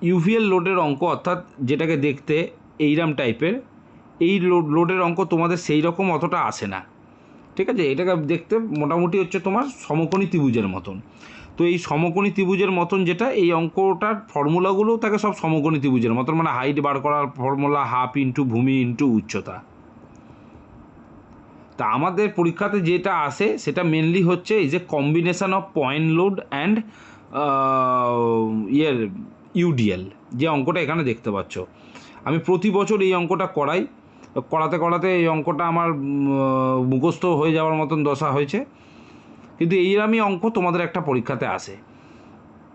ইউভিএল লোডের অঙ্ক, অর্থাৎ যেটাকে দেখতে এইরাম টাইপের, এই লোডের অঙ্ক তোমাদের সেই রকম অতটা আসে না, ঠিক আছে। এটাকে দেখতে মোটামুটি হচ্ছে তোমার সমকোণী ত্রিভুজের মতন। তো এই সমকোণী ত্রিভুজের মতন যেটা, এই অঙ্কটার ফর্মুলাগুলোও থাকে সব সমকোণী ত্রিভুজের মতন, মানে হাইট বার করার ফর্মুলা হাফ ইন্টু ভূমি ইন্টু উচ্চতা। তা আমাদের পরীক্ষাতে যেটা আসে সেটা মেনলি হচ্ছে এই যে combination of point load and UDL, যে অঙ্কটা এখানে দেখতে পাচ্ছ। আমি প্রতি বছর এই অঙ্কটা করাই, করাতে করাতে এই অঙ্কটা আমার মুখস্থ হয়ে যাওয়ার মতন দশা হয়েছে। কিন্তু এইরকমই অঙ্ক তোমাদের একটা পরীক্ষাতে আসে।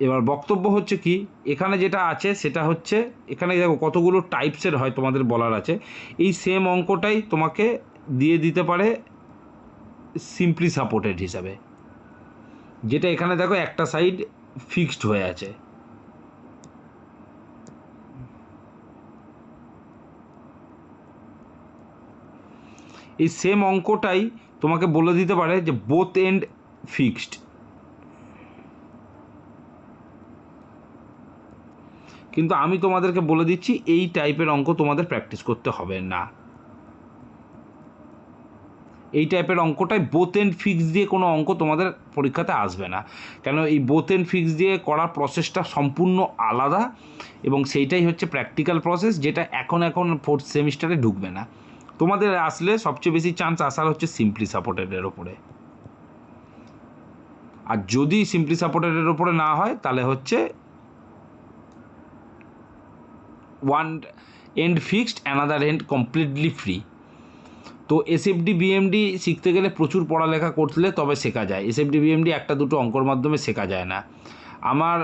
এবার বক্তব্য হচ্ছে কি, এখানে যেটা আছে সেটা হচ্ছে, এখানে দেখো কতগুলো টাইপসের হয় তোমাদের বলার আছে। এই সেম অঙ্কটাই তোমাকে দিয়ে দিতে পারে সিম্পলি সাপোর্টেড হিসাবে, যেটা এখানে দেখো একটা সাইড ফিক্সড হয়ে আছে। এই সেম অঙ্কটাই তোমাকে বলে দিতে পারে যে বোথ এন্ড ফিক্সড। কিন্তু আমি তোমাদেরকে বলে দিচ্ছি এই টাইপের অঙ্ক তোমাদের প্র্যাকটিস করতে হবে না। এই টাইপের অঙ্কটাই বোথ এন্ড ফিক্স দিয়ে কোনো অঙ্ক তোমাদের পরীক্ষাতে আসবে না, কেন এই বোথ এন্ড ফিক্স দিয়ে করার প্রসেসটা সম্পূর্ণ আলাদা, এবং সেইটাই হচ্ছে প্র্যাকটিক্যাল প্রসেস, যেটা এখন ফোর্থ সেমিস্টারে ঢুকবে না। তোমাদের আসলে সবচেয়ে বেশি চান্স আসার হচ্ছে সিম্পলি সাপোর্টেডের ওপরে। আর যদি সিম্পলি সাপোর্টেডের ওপরে না হয় তাহলে হচ্ছে one end fixed, another end completely free. তো এসএফডি বিএমডি শিখতে গেলে প্রচুর পড়ালেখা করলে তবে শেখা যায়। এসএফডি বিএমডি একটা দুটো অঙ্কর মাধ্যমে শেখা যায় না। আমার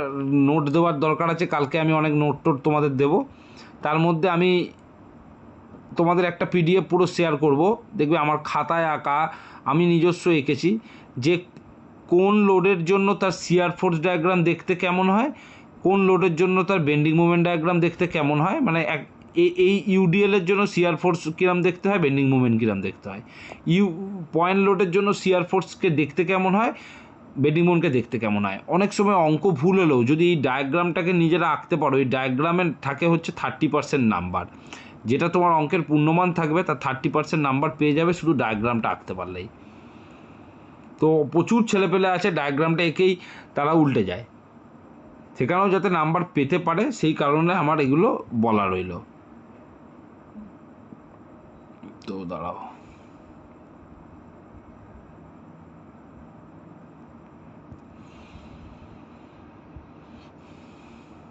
নোট দেওয়ার দরকার আছে, কালকে আমি অনেক নোট টোট তোমাদের দেবো। তার মধ্যে আমি তোমাদের একটা পিডিএফ পুরো শেয়ার করব, দেখবে আমার খাতায় আঁকা, আমি নিজস্ব এঁকেছি, যে কোন লোডের জন্য তার শিয়ার ফোর্স ডায়াগ্রাম দেখতে কেমন হয়, কোন লোডের জন্য তার বেন্ডিং মুভমেন্ট ডায়াগ্রাম দেখতে কেমন হয়, মানে এই ইউডিএলের জন্য শিয়ার ফোর্স কীরকম দেখতে হয়, বেন্ডিং মুভমেন্ট কীরকম দেখতে হয়, পয়েন্ট লোডের জন্য শিয়ার ফোর্সকে দেখতে কেমন হয়, বেন্ডিং মুভমেন্টকে দেখতে কেমন হয়। অনেক সময় অঙ্ক ভুল হলেও যদি এই ডায়াগ্রামটাকে নিজেরা আঁকতে পারো, এই ডায়াগ্রামে থাকে হচ্ছে 30% নাম্বার, যেটা তোমার অঙ্কের পূর্ণমান থাকবে তার 30% নাম্বার পেয়ে যাবে শুধু ডায়াগ্রামটা আঁকতে পারলেই। তো প্রচুর ছেলেপেলে আছে ডায়াগ্রামটা এঁকেই তারা উল্টে যায়, সেখানেও যাতে নাম্বার পেতে পারে সেই কারণে আমার এগুলো বলা রইল। তো দাঁড়াও,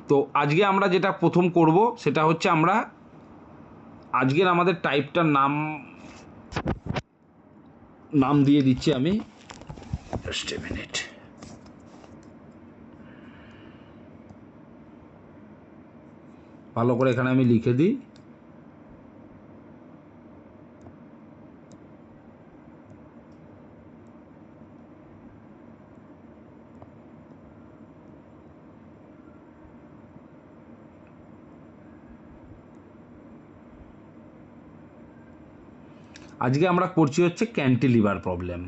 তো আজকে আমরা যেটা প্রথম করব সেটা হচ্ছে আমরা আজকের আমাদের টাইপটার নাম দিয়ে দিচ্ছি আমি, জাস্ট এ মিনিট। ভালো করে এখানে আমি লিখে দিই। আজকে আমরা করছি হচ্ছে ক্যান্টিলিভার প্রবলেম।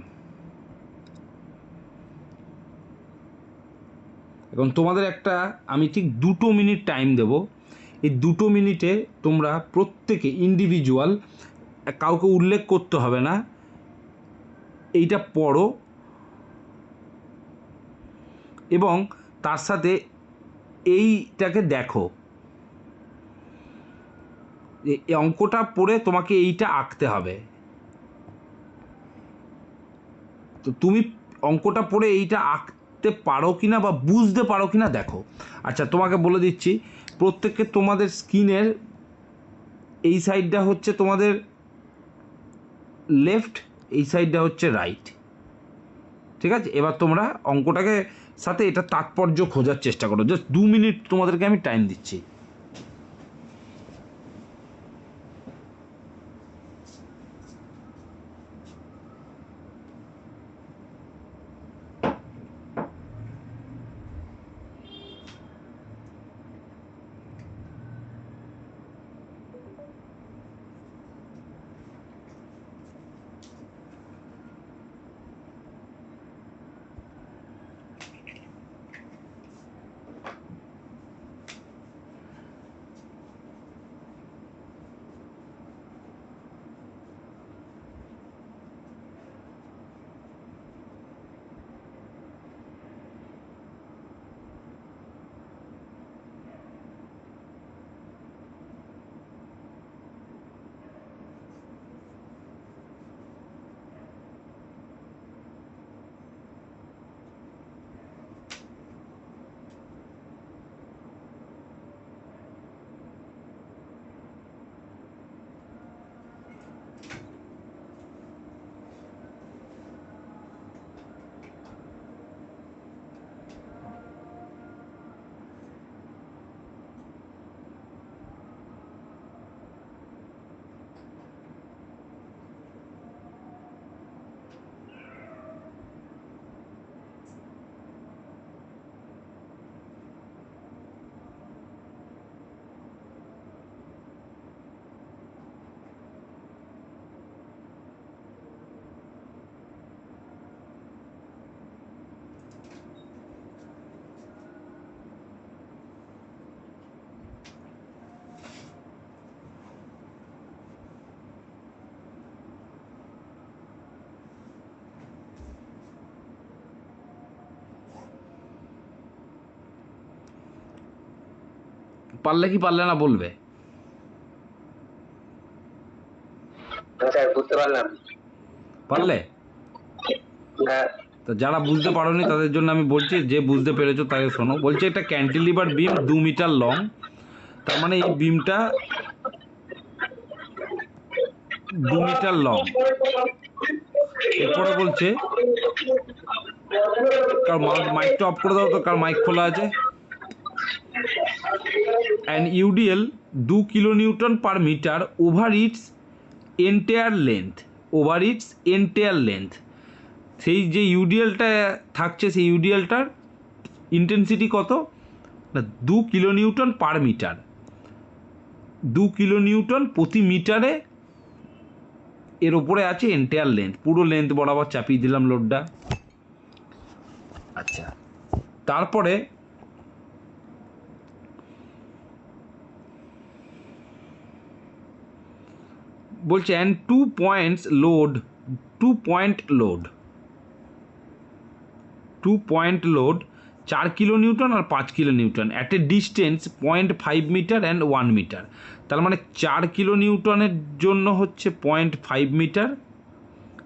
এখন তোমাদের একটা আমি ঠিক 2 মিনিট টাইম দেব। এই 2 মিনিটে তোমরা প্রত্যেকে ইন্ডিভিজুয়াল, কাউকে উল্লেখ করতে হবে না, এইটা পড়ো এবং তার সাথে এইটাকে দেখো। এই অঙ্কটা পড়ে তোমাকে এইটা আঁকতে হবে। তো তুমি অঙ্কটা পড়ে এইটা আঁকতে পারো কিনা বা বুঝতে পারো কিনা দেখো। আচ্ছা, তোমাকে বলে দিচ্ছি, প্রত্যেককে তোমাদের স্ক্রিনের এই সাইডটা হচ্ছে তোমাদের লেফট, এই সাইডটা হচ্ছে রাইট, ঠিক আছে। এবার তোমরা অঙ্কটাকে সাথে এটা তাৎপর্য খোঁজার চেষ্টা করো। জাস্ট 2 মিনিট তোমাদেরকে আমি টাইম দিচ্ছি। পারলে কি পারলে না বলবে? স্যার বুঝতে পারলাম। পারলে? হ্যাঁ। তো যারা বুঝতে পারোনি তাদের জন্য আমি বলছি, যে বুঝতে পেরেছো তাদের শোনো। বলছে এটা ক্যান্টিলিভার বিম 2 মিটার লং, তার মানে এই বিমটা 2 মিটার লং। এরপরে বলছে, কার মাইকটা অফ করে দাও তো, কার মাইক খোলা আছে। And UDL 2 kilonewton per metre over its entire length, over its entire length. সেই যে ইউডিএলটা থাকছে, সেই ইউডিএলটার ইন্টেন্সিটি কত না 2 কিলোনিউটন পার মিটার, 2 কিলোনিউটন প্রতি মিটারে। এর ওপরে আছে এন্টায়ার লেন্থ, পুরো লেন্থ বরাবর চাপিয়ে দিলাম লোডটা। আচ্ছা, তারপরে বলছে and 2 points load, 2 point load, 2 point load 4 kilo newton আর 5 kilo newton at a distance 0.5 metre and 1 metre. তার মানে 4 কিলো নিউটনের জন্য হচ্ছে 0.5 মিটার।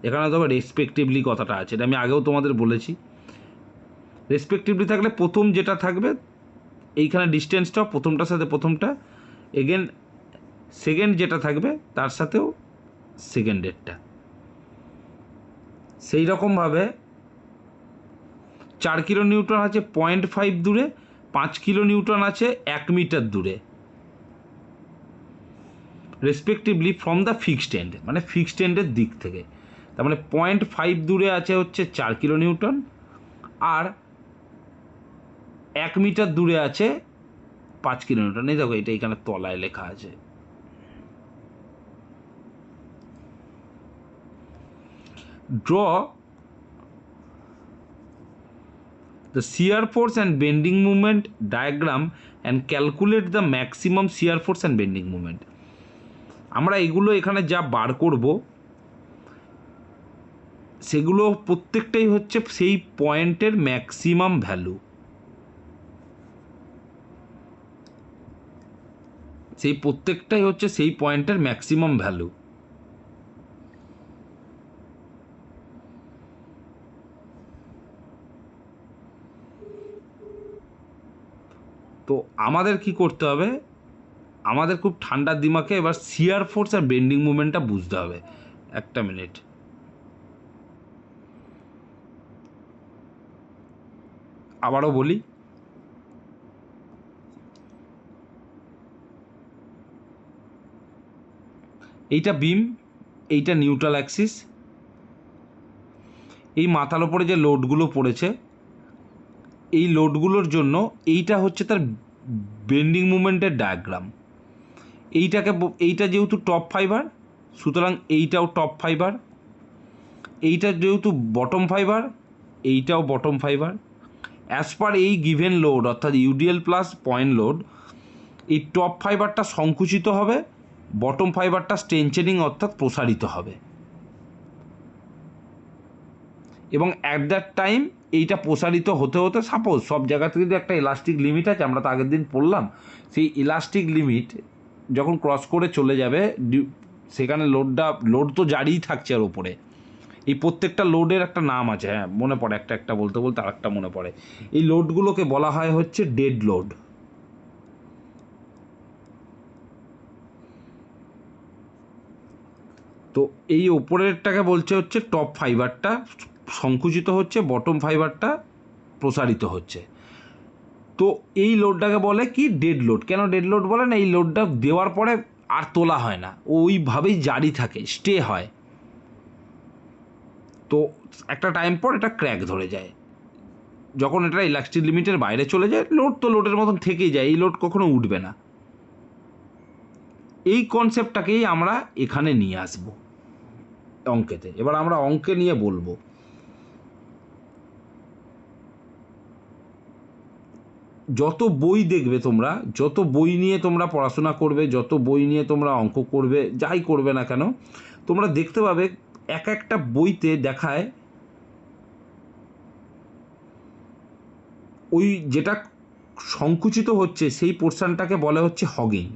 এখানে তবে রেসপেক্টিভলি কথাটা আছে, এটা আমি আগেও তোমাদের বলেছি। রেসপেক্টিভলি থাকলে প্রথম যেটা থাকবে এইখানে ডিস্টেন্সটা প্রথমটার সাথে প্রথমটা, এগেন সেকেন্ড যেটা থাকবে তার সাথেও সেকেন্ডেরটা। সেই রকমভাবে 4 কিলো নিউটন আছে 0.5 দূরে, 5 কিলো নিউটন আছে 1 মিটার দূরে, respectively from the fixed end, মানে ফিক্সড এন্ডের দিক থেকে। তার মানে 0.5 দূরে আছে হচ্ছে 4 কিলো নিউটন, আর 1 মিটার দূরে আছে 5 কিলো নিউটন। এই দেখো, এটা এখানে তলায় লেখা আছে। Draw the shear force and bending moment diagram and calculate the maximum shear force and bending moment. আমরা এগুলো এখানে যা বার করব সেগুলো প্রত্যেকটাই হচ্ছে সেই পয়েন্টের ম্যাক্সিমাম ভ্যালু, সেই প্রত্যেকটাই হচ্ছে সেই পয়েন্টের ম্যাক্সিমাম ভ্যালু। তো আমাদের কি করতে হবে, আমাদের খুব ঠান্ডা দিমাগে এবার শিয়ার ফোর্স আর বেন্ডিং মুভমেন্টটা বুঝতে হবে। একটা মিনিট, আবারও বলি। এইটা বিম, এইটা নিউট্রাল অ্যাক্সিস, এই মাথার ওপরে যে লোডগুলো পড়েছে এই লোডগুলোর জন্য এইটা হচ্ছে তার বেন্ডিং মুভমেন্টের ডায়াগ্রাম। এইটা যেহেতু টপ ফাইবার, সুতরাং এইটাও টপ ফাইবার, এইটা যেহেতু বটম ফাইবার, এইটাও বটম ফাইবার। অ্যাজ পার এই গিভেন লোড অর্থাৎ ইউডিএল প্লাস পয়েন্ট লোড, এই টপ ফাইবারটা সংকুচিত হবে, বটম ফাইবারটা স্ট্রেনচেনিং অর্থাৎ প্রসারিত হবে। এবং অ্যাট দ্যাট টাইম এইটা প্রসারিত হতে হতে, সাপোজ সব জায়গাতে কিন্তু একটা ইলাস্টিক লিমিট আছে, আমরা তো আগের দিন পড়লাম, সেই ইলাস্টিক লিমিট যখন ক্রস করে চলে যাবে সেখানে লোড তো জারিই থাকছে আর ওপরে। এই প্রত্যেকটা লোডের একটা নাম আছে, হ্যাঁ মনে পড়ে, একটা একটা বলতে বলতে আরেকটা মনে পড়ে। এই লোডগুলোকে বলা হয় হচ্ছে ডেড লোড। তো এই ওপরেরটাকে বলছে হচ্ছে টপ ফাইবারটা সংকুচিত হচ্ছে, বটম ফাইবারটা প্রসারিত হচ্ছে। তো এই লোডটাকে বলে কি ডেড লোড। কেন ডেড লোড বলে না, এই লোডটা দেওয়ার পরে আর তোলা হয় না, ওইভাবেই জারি থাকে, স্টে হয়। তো একটা টাইম পর এটা ক্র্যাক ধরে যায়, যখন এটা ইলাস্টিক লিমিটের বাইরে চলে যায়, লোড তো লোডের মতন থেকেই যায়, এই লোড কখনো উঠবে না। এই কনসেপ্টটাকেই আমরা এখানে নিয়ে আসব অঙ্কেতে। এবার আমরা অঙ্কে নিয়ে বলবো। যত বই দেখবে তোমরা, যত বই নিয়ে তোমরা পড়াশোনা করবে, যত বই নিয়ে তোমরা অঙ্ক করবে, যাই করবে না কেন, তোমরা দেখতে পাবে এক একটা বইতে দেখায় ওই যেটা সংকুচিত হচ্ছে সেই পোর্শনটাকে বলে হচ্ছে হগিং,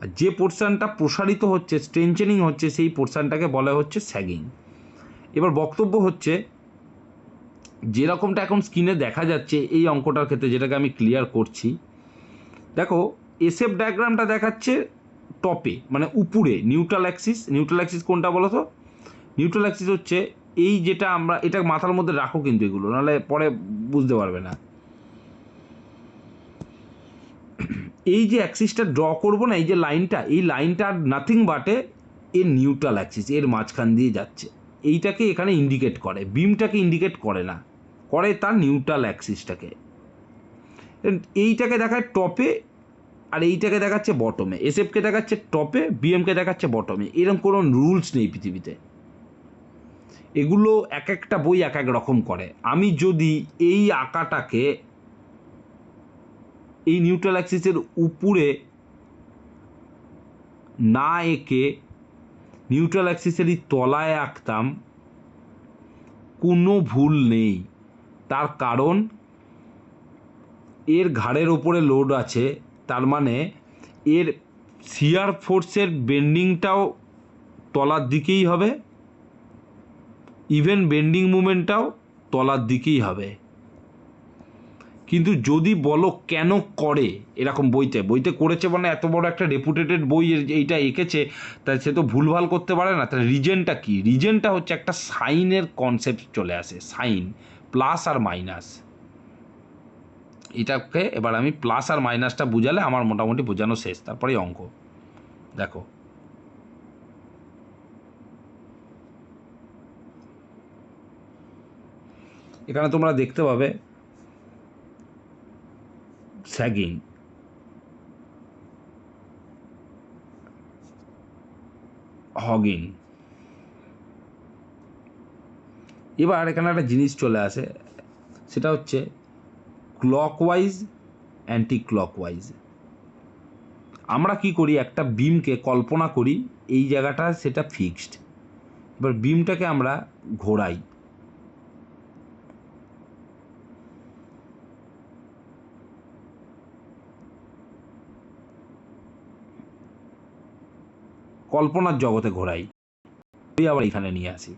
আর যে পোর্শনটা প্রসারিত হচ্ছে স্ট্রেনচেনিং হচ্ছে সেই পোর্শনটাকে বলে হচ্ছে স্যাগিং। এবার বক্তব্য হচ্ছে যেরকমটা এখন স্ক্রিনে দেখা যাচ্ছে এই অঙ্কটার ক্ষেত্রে, যেটাকে আমি ক্লিয়ার করছি, দেখো এসএফ ডায়াগ্রামটা দেখাচ্ছে টপে মানে উপরে নিউট্রাল অ্যাক্সিস। নিউট্রাল অ্যাক্সিস কোনটা বলো তো? নিউট্রাল অ্যাক্সিস হচ্ছে এই যেটা আমরা, এটা মাথার মধ্যে রাখো কিন্তু এগুলো, নাহলে পরে বুঝতে পারবে না। এই যে অ্যাক্সিসটা ড্র করবো না, এই যে লাইনটা, এই লাইনটা আর নাথিং বাটে এর নিউট্রাল অ্যাক্সিস, এর মাঝখান দিয়ে যাচ্ছে। এইটাকে এখানে ইন্ডিকেট করে, বিমটাকে ইন্ডিকেট করে না, করে তার নিউট্রাল অ্যাক্সিসটাকে। এইটাকে দেখায় টপে আর এইটাকে দেখাচ্ছে বটমে। এসএফকে দেখাচ্ছে টপে, বিএমকে দেখাচ্ছে বটমে। এরকম কোনো রুলস নেই পৃথিবীতে, এগুলো এক একটা বই এক এক রকম করে। আমি যদি এই আঁকাটাকে এই নিউট্রাল অ্যাক্সিসের উপরে না এঁকে নিউট্রাল অ্যাক্সিসেরই তলায় আঁকতাম, কোনো ভুল নেই। তার কারণ এর ঘাড়ের ওপরে লোড আছে, তার মানে এর শিয়ার ফোর্সের বেন্ডিংটাও তলার দিকেই হবে, ইভেন বেন্ডিং মুভমেন্টটাও তলার দিকেই হবে। কিন্তু যদি বলো কেন করে এরকম, বইতে করেছে মানে এত বড় একটা রেপুটেটেড বই এইটা এঁকেছে, তা সে তো ভুলভাল করতে পারে না। তার রিজনটা কি? রিজনটা হচ্ছে একটা সাইনের কনসেপ্ট চলে আসে, সাইন প্লাস আর মাইনাস। এটাকে এবার আমি প্লাস আর মাইনাসটা বুঝালে আমার মোটামুটি বোঝানো শেষ, তারপরেই অঙ্ক। দেখো এখানে তোমরা দেখতে পাবে স্যাগিং, হগিং। এবার এখানে একটা জিনিস চলে আসে, সেটা হচ্ছে ক্লকওয়াইজ অ্যান্টি ক্লকওয়াইজ। আমরা কি করি, একটা বিমকে কল্পনা করি এই জায়গাটা সেটা ফিক্সড, এবার বিমটাকে আমরা ঘোরাই। কল্পনার জগতে ঘোরাই, আবার এখানে নিয়ে আসি।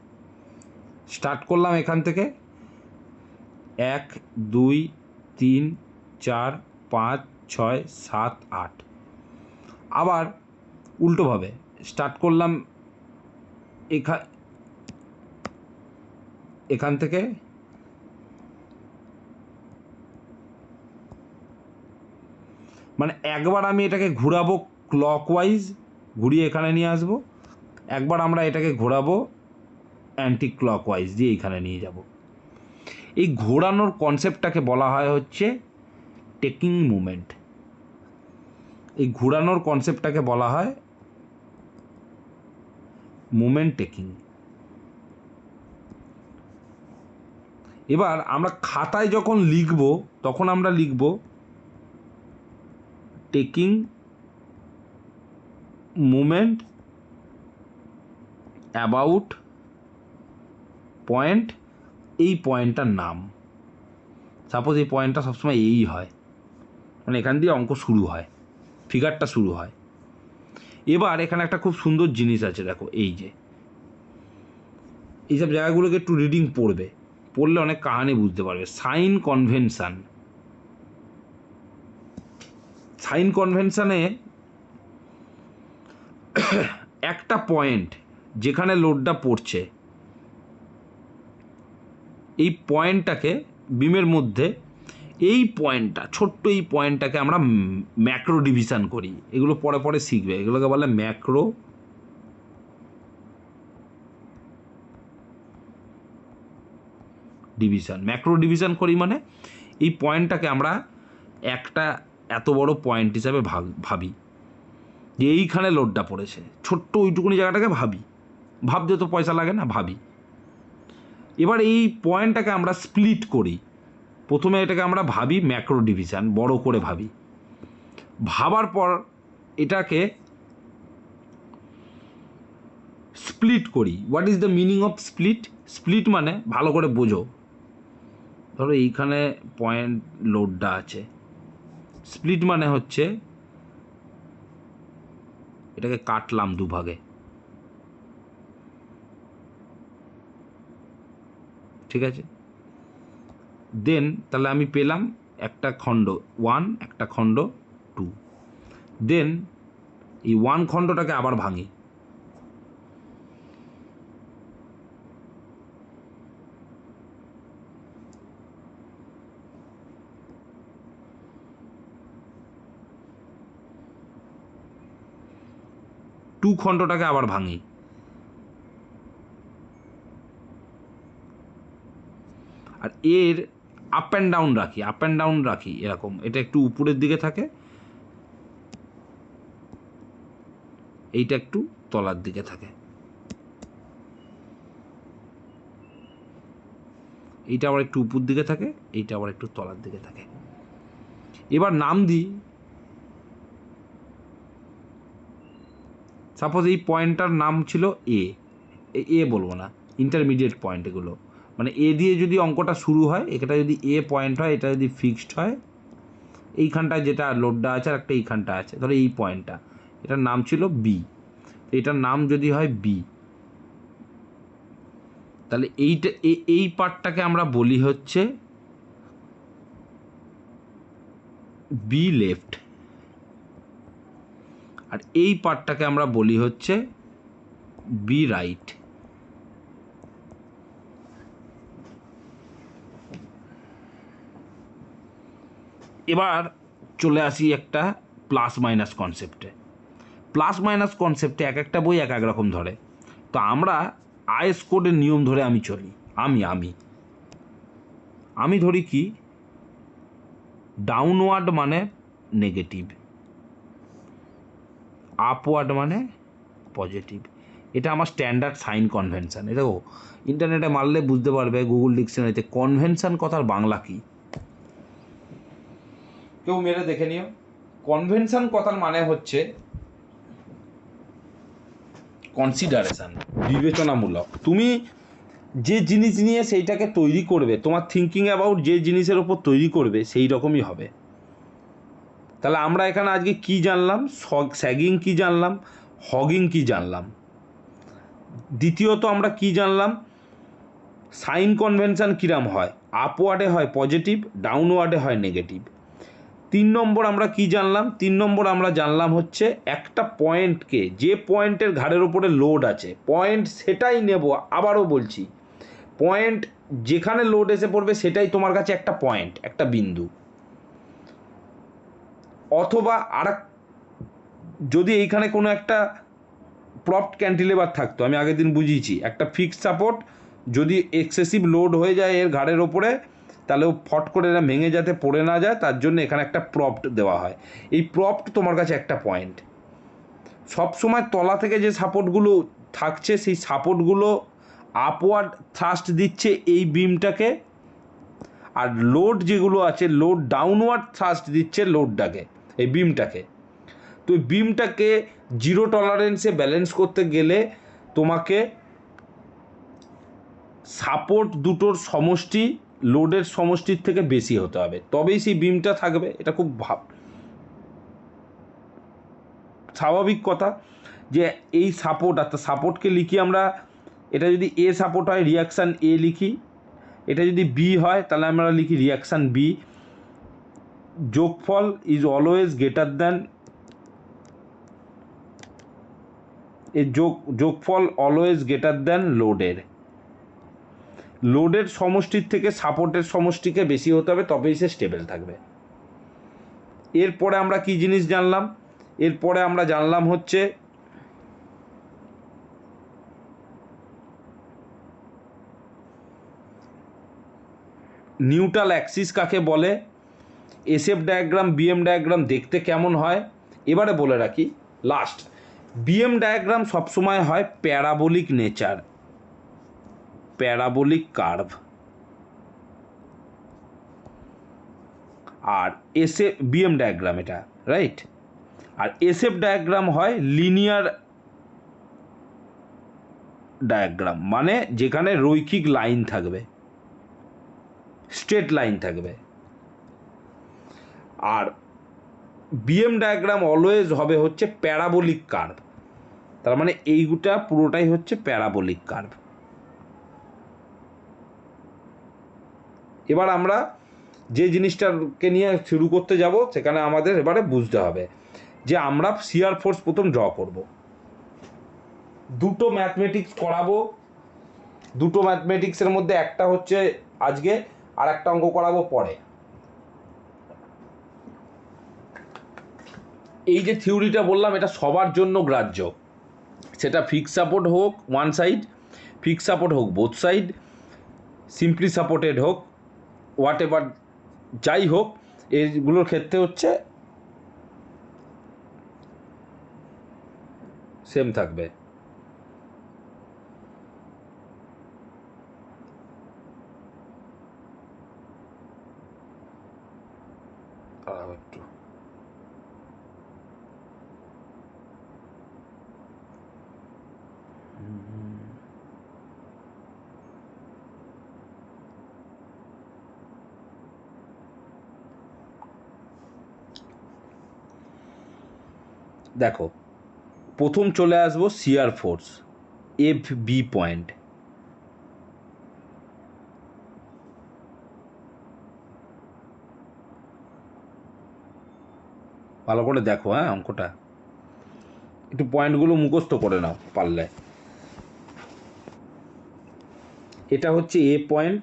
স্টার্ট করলাম এখান থেকে 1 2 3 4 5 6 7 8, আবার উল্টোভাবে স্টার্ট করলাম এখান থেকে মানে একবার আমি এটাকে ঘোরাবো ক্লকওয়াইজ, ঘুরিয়ে এখানে নিয়ে আসবো, একবার আমরা এটাকে ঘোরাবো অ্যান্টি ক্লকওয়াইজ দিয়ে এখানে নিয়ে যাব। এই ঘোরানোর কনসেপ্টটাকে বলা হয় হচ্ছে টেকিং মুভমেন্ট। এই ঘোরানোর কনসেপ্টটাকে বলা হয় মুভমেন্ট টেকিং। এবার আমরা খাতায় যখন লিখব তখন আমরা লিখব টেকিং মুভমেন্ট অ্যাবাউট পয়েন্ট, এই পয়েন্টটার নাম। সাপোজ এই পয়েন্টটা সবসময় এই হয়, মানে এখান দিয়ে অঙ্ক শুরু হয়, ফিগারটা শুরু হয়। এবার এখানে একটা খুব সুন্দর জিনিস আছে, দেখো এই যে এইসব জায়গাগুলোকে একটু রিডিং পড়বে, পড়লে অনেক কাহানি বুঝতে পারবে। সাইন কনভেনশন, সাইন কনভেনশনে একটা পয়েন্ট যেখানে লোডটা পড়ছে, এই পয়েন্টটাকে বিমের মধ্যে, এই পয়েন্টটা ছোট্ট এই পয়েন্টটাকে আমরা ম্যাক্রো ডিভিশন করি। এগুলো পরে পরে শিখবে, এগুলোকে বলে ম্যাক্রো ডিভিশন। ম্যাক্রো ডিভিশন করি মানে এই পয়েন্টটাকে আমরা একটা এত বড় পয়েন্ট হিসাবে ভাবি যে এইখানে লোডটা পড়েছে, ছোট্ট ওইটুকুনি জায়গাটাকে ভাবি, ভাবতে তো পয়সা লাগে না, ভাবি। এবার এই পয়েন্টটাকে আমরা স্প্লিট করি, প্রথমে এটাকে আমরা ভাবি ম্যাক্রো ডিভিশন, বড় করে ভাবি। ভাবার পর এটাকে স্প্লিট করি। What is the meaning of split? Split মানে ভালো করে বোঝো, ধরো এইখানে পয়েন্ট লোডটা আছে, স্প্লিট মানে হচ্ছে এটাকে কাটলাম দুভাগে, ঠিক আছে? দেন তাহলে আমি পেলাম একটা খণ্ড 1, একটা খণ্ড 2। দেন এই 1 খণ্ডটাকে আবার ভাঙি, টু খণ্ডটাকে আবার ভাঙি, আর এর আপ অ্যান্ড ডাউন রাখি এরকম। এটা একটু উপরের দিকে থাকে, এইটা একটু তলার দিকে থাকে, এইটা আবার একটু উপর দিকে থাকে, এইটা আবার একটু তলার দিকে থাকে। এবার নাম দিই, সাপোজ এই পয়েন্টটার নাম ছিল এ, এ বলবো না, ইন্টারমিডিয়েট পয়েন্ট এগুলো, মানে এ দিয়ে যদি অঙ্কটা শুরু হয়, এটা যদি এ পয়েন্ট হয়, এটা যদি ফিক্সড হয়, এইখানটায় যেটা লোডটা আছে আর একটা এইখানটা আছে, ধরো এই পয়েন্টটা, এটার নাম ছিল বি, এটার নাম যদি হয় বি, তাহলে এইটা এই পার্টটাকে আমরা বলি হচ্ছে বি লেফট, আর এই পার্টটাকে আমরা বলি হচ্ছে বি রাইট। এবার চলে আসি একটা প্লাস মাইনাস কনসেপ্টে। প্লাস মাইনাস কনসেপ্টে এক একটা বই এক এক রকম ধরে, তো আমরা আইএস কোডের নিয়ম ধরে আমি চলি। আমি ধরি কি, ডাউনওয়ার্ড মানে নেগেটিভ, আপওয়ার্ড মানে পজিটিভ। এটা আমার স্ট্যান্ডার্ড সাইন কনভেনশন। এটা দেখো ইন্টারনেটে মারলে বুঝতে পারবে, গুগল ডিকশনারিতে কনভেনশন কথার বাংলা কি, কেউ মেরে দেখে নিও। কনভেনশন কথার মানে হচ্ছে কনসিডারেশন, বিবেচনামূলক। তুমি যে জিনিস নিয়ে সেইটাকে তৈরি করবে, তোমার থিঙ্কিং অ্যাবাউট যে জিনিসের ওপর তৈরি করবে সেই রকমই হবে। তাহলে আমরা এখানে আজকে কি জানলাম, স্যাগিং কি জানলাম, হগিং কি জানলাম। দ্বিতীয়ত আমরা কি জানলাম, সাইন কনভেনশন কিরাম হয়, আপওয়ার্ডে হয় পজিটিভ, ডাউনওয়ার্ডে হয় নেগেটিভ। 3 নম্বর আমরা কি জানলাম, 3 নম্বর আমরা জানলাম হচ্ছে একটা পয়েন্টকে, যে পয়েন্টের ঘাড়ের ওপরে লোড আছে, পয়েন্ট সেটাই নেব, আবারও বলছি, পয়েন্ট যেখানে লোড এসে পড়বে সেটাই তোমার কাছে একটা পয়েন্ট, একটা বিন্দু। অথবা যদি এইখানে কোনো একটা প্রপড ক্যান্টিলেভার থাকতো, আমি আগের দিন বুঝিয়েছি, একটা ফিক্সড সাপোর্ট যদি এক্সেসিভ লোড হয়ে যায় এর ঘাড়ের ওপরে, তাহলে ও ফট করে এরা ভেঙে যাতে পড়ে না যায়, তার জন্য এখানে একটা প্রপড দেওয়া হয়। এই প্রপড তোমার কাছে একটা পয়েন্ট। সবসময় তলা থেকে যে সাপোর্টগুলো থাকছে, সেই সাপোর্টগুলো আপওয়ার্ড থ্রাস্ট দিচ্ছে এই বিমটাকে, আর লোড যেগুলো আছে, লোড ডাউনওয়ার্ড থ্রাস্ট দিচ্ছে লোডটাকে, এই বিমটাকে। তো এই বিমটাকে জিরো টলারেন্সে ব্যালেন্স করতে গেলে তোমাকে সাপোর্ট দুটোর সমষ্টি লোডের সমষ্টির থেকে বেশি হতে হবে, তবেই সেই বিমটা থাকবে। এটা খুব স্বাভাবিক কথা যে এই সাপোর্ট, অর্থাৎ সাপোর্টকে লিখি আমরা, এটা যদি এ সাপোর্ট হয় রিয়াকশান এ লিখি, এটা যদি বি হয় তাহলে আমরা লিখি রিয়াকশান বি। যোগফল ইজ অলওয়েজ গ্রেটার দ্যান, এর যোগফল অলওয়েজ গ্রেটার দ্যান লোডের সমষ্টির থেকে সাপোর্টের সমষ্টিকে বেশি হতে হবে, তবেই সে স্টেবল থাকবে। এরপরে আমরা কি জিনিস জানলাম, এরপরে আমরা জানলাম হচ্ছে নিউট্রাল অ্যাক্সিস কাকে বলে, এসএফ ডায়াগ্রাম, বিএম ডায়াগ্রাম দেখতে কেমন হয়। এবারে বলে রাখি লাস্ট, বিএম ডায়াগ্রাম সবসময় হয় প্যারাবোলিক নেচার, প্যারাবোলিক কার্ভ, আর বিএম ডায়াগ্রাম এটা রাইট, আর এসএফ ডায়াগ্রাম হয় লিনিয়ার ডায়াগ্রাম, মানে যেখানে রৈখিক লাইন থাকবে, স্ট্রেট লাইন থাকবে। আর বিএম ডায়াগ্রাম অলওয়েজ হবে হচ্ছে প্যারাবোলিক কার্ভ, তার মানে এইটা পুরোটাই হচ্ছে প্যারাবোলিক কার্ভ। এবার আমরা যে জিনিসটাকে নিয়ে শুরু করতে যাব সেখানে আমাদের এবারে বুঝতে হবে যে আমরা শিয়ার ফোর্স প্রথম ড্র করব। দুটো ম্যাথমেটিক্স করাবো, দুটো ম্যাথমেটিক্সের মধ্যে একটা হচ্ছে আজকে আর একটা অঙ্ক করাবো পরে। এই যে থিওরিটা বললাম এটা সবার জন্য গ্রাহ্য, সেটা ফিক্স সাপোর্ট হোক ওয়ান সাইড, ফিক্স সাপোর্ট হোক বোথ সাইড, সিম্পলি সাপোর্টেড হোক, হোয়াট এভার যাই হোক, এইগুলোর ক্ষেত্রে হচ্ছে সেম থাকবে। একটু দেখো, প্রথম চলে আসবো shear force F B point. ভালো করে দেখো, হ্যাঁ অঙ্কটা একটু পয়েন্টগুলো মুখস্থ করে নাও পারলে। এটা হচ্ছে এ পয়েন্ট,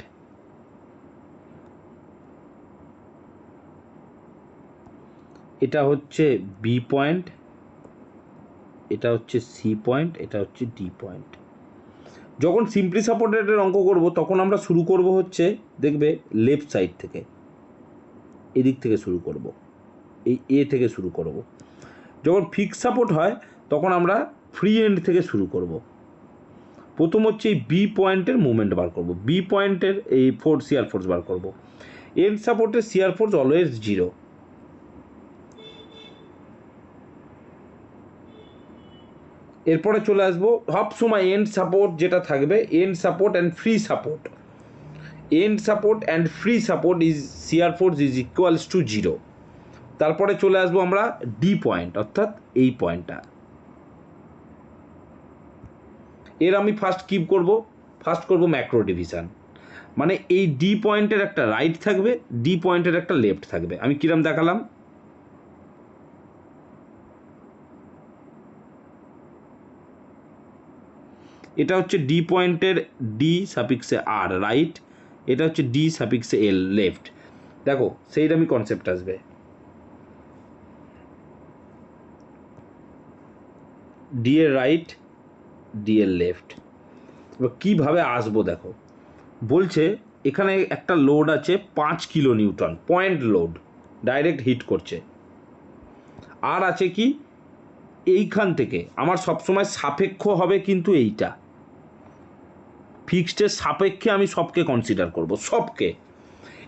এটা হচ্ছে বি পয়েন্ট, এটা হচ্ছে সি পয়েন্ট, এটা হচ্ছে ডি পয়েন্ট। যখন সিম্পলি সাপোর্টেডের অঙ্ক করব তখন আমরা শুরু করব হচ্ছে দেখবে লেফট সাইড থেকে, এদিক থেকে শুরু করব, এই এ থেকে শুরু করব। যখন ফিক্স সাপোর্ট হয় তখন আমরা ফ্রি এন্ড থেকে শুরু করব। প্রথম হচ্ছে এই বি পয়েন্টের মুভমেন্ট বার করব, বি পয়েন্টের এই ফোর্স শিয়ার ফোর্স বার করব। এন্ড সাপোর্টের শিয়ার ফোর্স অলওয়েজ 0। এরপরে চলে আসবো সব সময় এন্ড সাপোর্ট যেটা থাকবে, end support and free support, end support and free support is shear force is equals to 0। তারপরে চলে আসবো আমরা ডি পয়েন্ট, অর্থাৎ এই পয়েন্টটা। এর আমি ফার্স্ট কি করব, ফার্স্ট করব ম্যাক্রো ডিভিশন, মানে এই ডি পয়েন্টের একটা রাইট থাকবে, ডি পয়েন্টের একটা লেফট থাকবে। আমি কিরম দেখালাম, এটা হচ্ছে ডি পয়েন্টের ডি সাফিক্সে আর রাইট, এটা হচ্ছে ডি সাফিক্সে এল লেফট। দেখো সেইরকমই কনসেপ্ট আসবে, ডি এর রাইট, ডি এর লেফট। এবার কীভাবে আসবো দেখো, বলছে এখানে একটা লোড আছে 5 kilo newton, point load, direct hit করছে। আর আছে কি, এইখান থেকে আমার সবসময় সাপেক্ষ হবে কিন্তু এইটা, ফিক্সডের সাপেক্ষে আমি সবকে কনসিডার করব, সবকে।